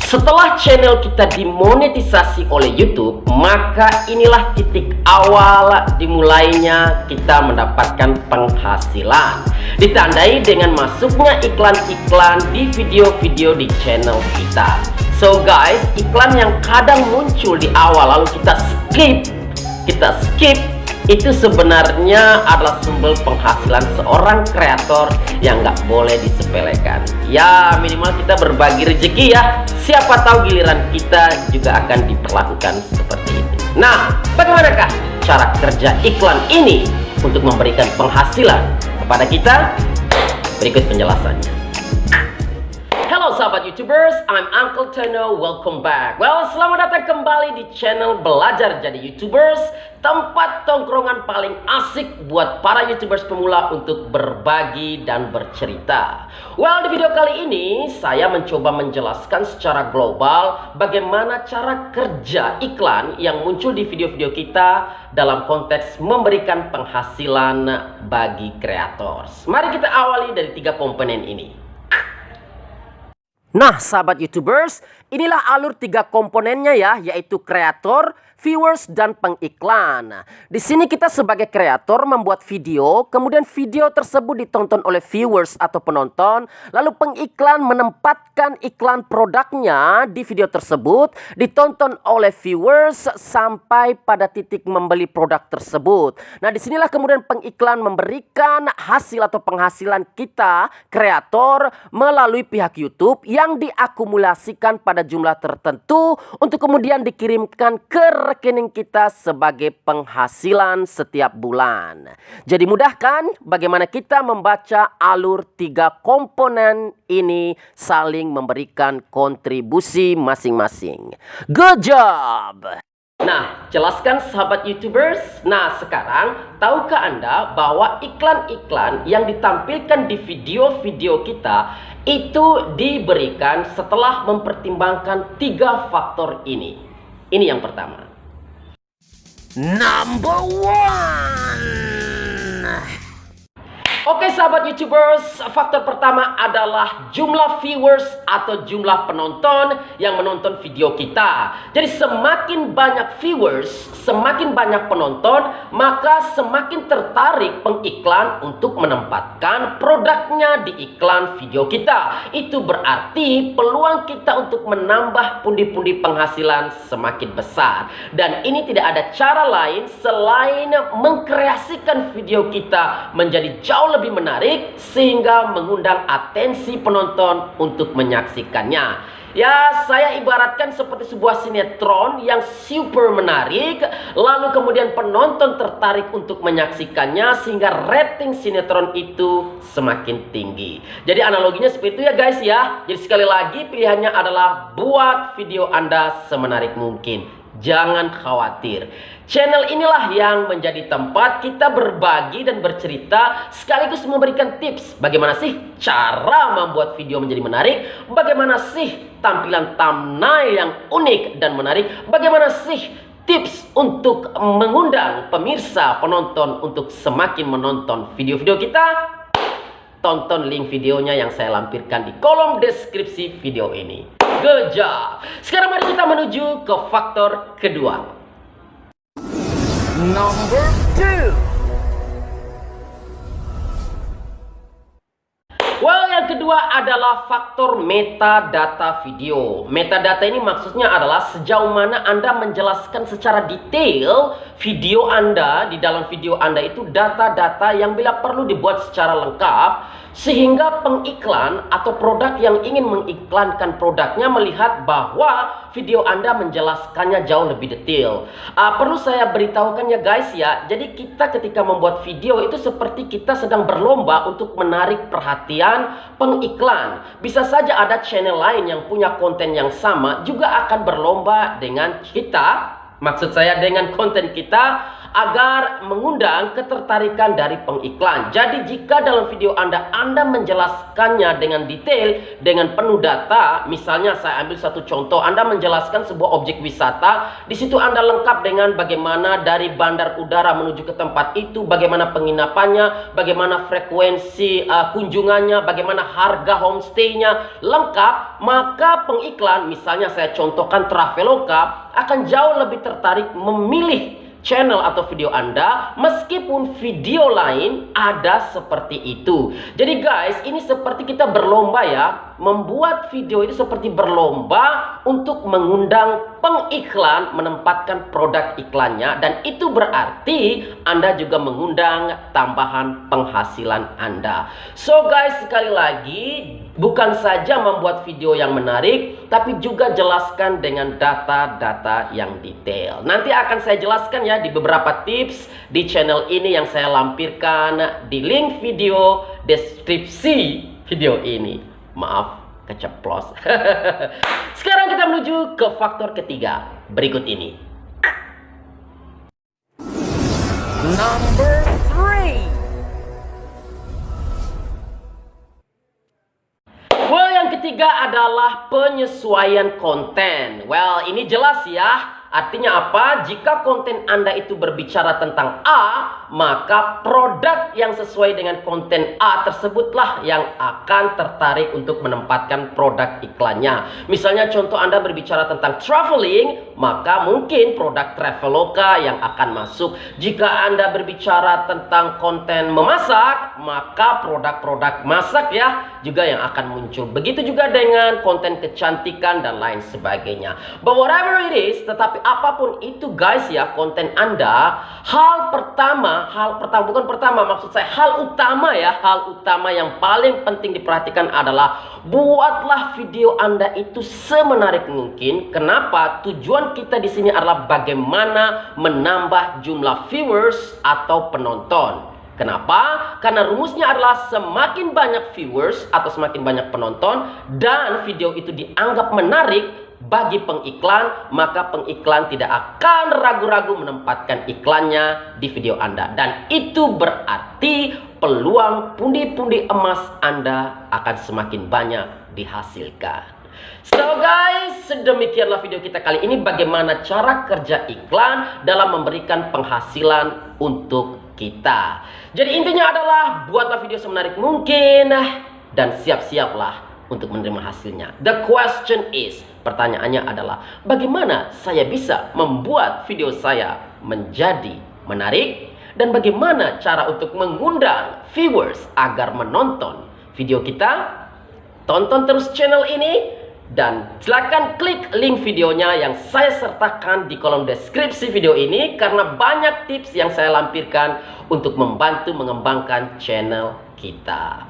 Setelah channel kita dimonetisasi oleh YouTube, maka inilah titik awal dimulainya kita mendapatkan penghasilan. Ditandai dengan masuknya iklan-iklan di video-video di channel kita. So guys, iklan yang kadang muncul di awal lalu kita skip, itu sebenarnya adalah sumber penghasilan seorang kreator yang nggak boleh disepelekan. Ya minimal kita berbagi rezeki ya. Siapa tahu giliran kita juga akan diperlakukan seperti ini. Nah, bagaimanakah cara kerja iklan ini untuk memberikan penghasilan kepada kita? Berikut penjelasannya. Halo sahabat YouTubers, I'm Uncle Tono, welcome back. Well, selamat datang kembali di channel Belajar Jadi YouTubers, tempat tongkrongan paling asik buat para YouTubers pemula untuk berbagi dan bercerita. Well, di video kali ini saya mencoba menjelaskan secara global bagaimana cara kerja iklan yang muncul di video-video kita dalam konteks memberikan penghasilan bagi kreator. Mari kita awali dari 3 komponen ini. Nah, sahabat YouTubers, inilah alur 3 komponennya ya, yaitu kreator, viewers, dan pengiklan. Di sini kita sebagai kreator membuat video, kemudian video tersebut ditonton oleh viewers atau penonton, lalu pengiklan menempatkan iklan produknya di video tersebut, ditonton oleh viewers sampai pada titik membeli produk tersebut. Nah, disinilah kemudian pengiklan memberikan hasil atau penghasilan kita, kreator, melalui pihak YouTube yang diakumulasikan pada jumlah tertentu untuk kemudian dikirimkan ke rekening kita sebagai penghasilan setiap bulan. Jadi mudah kan bagaimana kita membaca alur 3 komponen ini saling memberikan kontribusi masing-masing. Good job! Nah, jelaskan sahabat YouTubers. Nah, sekarang tahukah Anda bahwa iklan-iklan yang ditampilkan di video-video kita itu diberikan setelah mempertimbangkan 3 faktor ini. Ini yang pertama. Number 1. Oke sahabat YouTubers, faktor pertama adalah jumlah viewers atau jumlah penonton yang menonton video kita. Jadi semakin banyak viewers, semakin banyak penonton, maka semakin tertarik pengiklan untuk menempatkan produknya di iklan video kita. Itu berarti peluang kita untuk menambah pundi-pundi penghasilan semakin besar. Dan ini tidak ada cara lain selain mengkreasikan video kita menjadi jauh lebih menarik sehingga mengundang atensi penonton untuk menyaksikannya. Ya, saya ibaratkan seperti sebuah sinetron yang super menarik, lalu kemudian penonton tertarik untuk menyaksikannya sehingga rating sinetron itu semakin tinggi. Jadi analoginya seperti itu ya guys ya. Jadi sekali lagi pilihannya adalah buat video Anda semenarik mungkin. Jangan khawatir. Channel inilah yang menjadi tempat kita berbagi dan bercerita sekaligus memberikan tips bagaimana sih cara membuat video menjadi menarik, bagaimana sih tampilan thumbnail yang unik dan menarik, bagaimana sih tips untuk mengundang pemirsa penonton untuk semakin menonton video-video kita. Tonton link videonya yang saya lampirkan di kolom deskripsi video ini. Good job. Sekarang mari kita menuju ke faktor kedua. Number 2. Well, yang kedua adalah faktor metadata video. Metadata ini maksudnya adalah sejauh mana Anda menjelaskan secara detail video Anda. Di dalam video Anda itu data-data yang bila perlu dibuat secara lengkap, sehingga pengiklan atau produk yang ingin mengiklankan produknya melihat bahwa video Anda menjelaskannya jauh lebih detail. Perlu saya beritahukan ya guys ya, jadi kita ketika membuat video itu seperti kita sedang berlomba untuk menarik perhatian pengiklan. Bisa saja ada channel lain yang punya konten yang sama juga akan berlomba dengan kita. Maksud saya dengan konten kita agar mengundang ketertarikan dari pengiklan. Jadi jika dalam video Anda menjelaskannya dengan detail, dengan penuh data, misalnya saya ambil satu contoh, Anda menjelaskan sebuah objek wisata, di situ Anda lengkap dengan bagaimana dari bandar udara menuju ke tempat itu, bagaimana penginapannya, bagaimana frekuensi kunjungannya, bagaimana harga homestay-nya, lengkap, maka pengiklan, misalnya saya contohkan Traveloka, akan jauh lebih tertarik memilih channel atau video Anda meskipun video lain ada seperti itu. Jadi guys, ini seperti kita berlomba ya. Membuat video itu seperti berlomba untuk mengundang pengiklan menempatkan produk iklannya, dan itu berarti Anda juga mengundang tambahan penghasilan Anda. So guys, sekali lagi, bukan saja membuat video yang menarik, tapi juga jelaskan dengan data-data yang detail. Nanti akan saya jelaskan ya di beberapa tips di channel ini yang saya lampirkan di link video deskripsi video ini. Maaf, keceplos. Sekarang kita menuju ke faktor ketiga berikut ini. Number 3. Well, yang ketiga adalah penyesuaian konten. Well, ini jelas ya. Artinya apa? Jika konten Anda itu berbicara tentang A, maka produk yang sesuai dengan konten A tersebutlah yang akan tertarik untuk menempatkan produk iklannya. Misalnya contoh Anda berbicara tentang traveling, maka mungkin produk Traveloka yang akan masuk. Jika Anda berbicara tentang konten memasak, maka produk-produk masak ya juga yang akan muncul. Begitu juga dengan konten kecantikan dan lain sebagainya. But whatever it is, tetapi apapun itu guys ya, konten Anda, hal utama yang paling penting diperhatikan adalah buatlah video Anda itu semenarik mungkin. Kenapa? Tujuan kita di sini adalah bagaimana menambah jumlah viewers atau penonton. Kenapa? Karena rumusnya adalah semakin banyak viewers atau semakin banyak penonton dan video itu dianggap menarik bagi pengiklan, maka pengiklan tidak akan ragu-ragu menempatkan iklannya di video Anda. Dan itu berarti peluang pundi-pundi emas Anda akan semakin banyak dihasilkan. So guys, sedemikianlah video kita kali ini, bagaimana cara kerja iklan dalam memberikan penghasilan untuk kita. Jadi intinya adalah buatlah video semenarik mungkin dan siap-siaplah untuk menerima hasilnya. The question is, pertanyaannya adalah bagaimana saya bisa membuat video saya menjadi menarik, dan bagaimana cara untuk mengundang viewers agar menonton video kita. Tonton terus channel ini dan silakan klik link videonya yang saya sertakan di kolom deskripsi video ini, karena banyak tips yang saya lampirkan untuk membantu mengembangkan channel kita.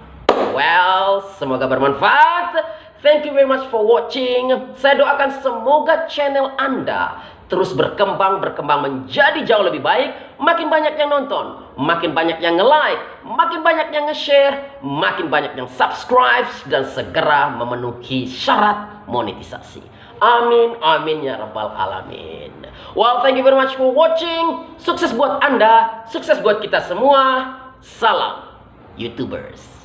Well, semoga bermanfaat. Thank you very much for watching. Saya doakan semoga channel Anda terus berkembang menjadi jauh lebih baik. Makin banyak yang nonton, makin banyak yang nge-like, makin banyak yang nge-share, makin banyak yang subscribe, dan segera memenuhi syarat monetisasi. Amin, amin ya rabbal alamin. Well, thank you very much for watching. Sukses buat Anda, sukses buat kita semua. Salam YouTubers.